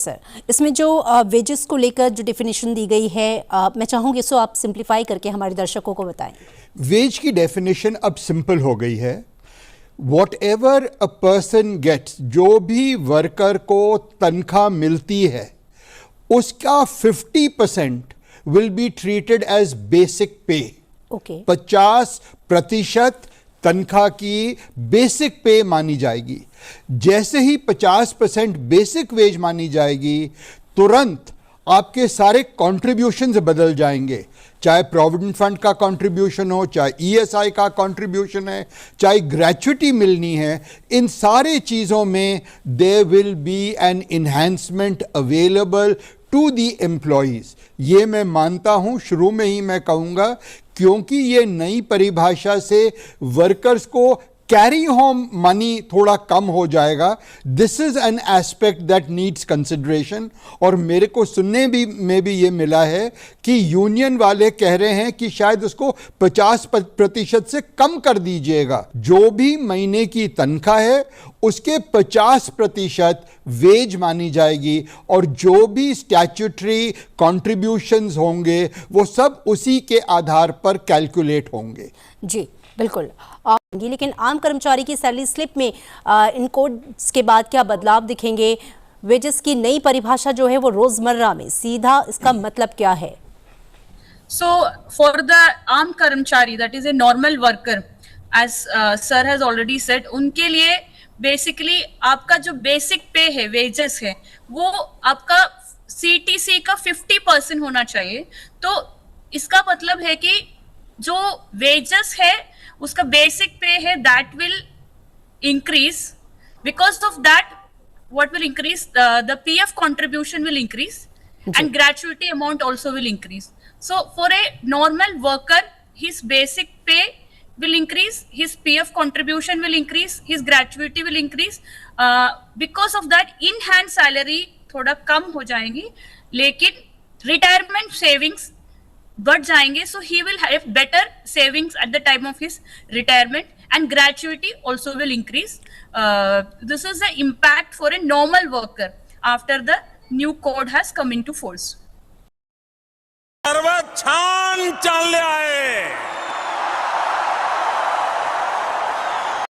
Sir, इसमें जो wages को लेकर जो डेफिनेशन दी गई है, मैं चाहूँगी इसको आप सिंप्लीफाई करके हमारे दर्शकों को बताएं। वेज की डेफिनेशन अब सिंपल हो गई है। Whatever a person gets, जो भी वर्कर को तनख्वाह मिलती है उसका 50% will be treated as basic pay. Okay. 50% तनख्वाह की बेसिक पे मानी जाएगी। जैसे ही 50% बेसिक वेज मानी जाएगी, तुरंत आपके सारे कॉन्ट्रीब्यूशंस बदल जाएंगे। चाहे प्रोविडेंट फंड का कंट्रीब्यूशन हो, चाहे ईएसआई का कंट्रीब्यूशन है, चाहे ग्रेच्युटी मिलनी है, इन सारे चीज़ों में there will be an enhancement available to the employees. ये मैं मानता हूँ, शुरू में ही मैं कहूँगा, क्योंकि ये नई परिभाषा से वर्कर्स को कैरी होम मनी थोड़ा कम हो जाएगा। This is an aspect that needs consideration. और मेरे को सुनने में भी ये मिला है कि यूनियन वाले कह रहे हैं कि शायद उसको 50% से कम कर दीजिएगा। जो भी महीने की तनख्वाह है उसके 50% वेज मानी जाएगी और जो भी स्टैट्यूटरी कॉन्ट्रीब्यूशंस होंगे वो सब उसी के आधार पर कैलकुलेट होंगे। जी बिल्कुल। लेकिन आम कर्मचारी की सैलरी स्लिप में इन कोड्स के बाद क्या बदलाव दिखेंगे? वेजेस की नई परिभाषा जो है वो रोजमर्रा में सीधा इसका मतलब क्या है? So for the आम कर्मचारी, that is a normal worker, as sir has already said, उनके लिए बेसिकली आपका जो बेसिक पे है, वेजेस है, वो आपका CTC का 50% होना चाहिए। तो इसका मतलब है कि जो वेजेस है उसका बेसिक पे है, that will increase. Because of that what will increase, the PF contribution will increase and gratuity amount also will increase. So for a normal worker, his basic pay will increase, his PF contribution will increase, his gratuity will increase. Because of that in hand salary थोड़ा कम हो जाएंगी, लेकिन retirement savings बढ़ जाएंगे। So he will have better savings at the time of his retirement and gratuity also will increase. This is the impact for a normal worker after the new code has come into force. सर्व छान चालले आहे।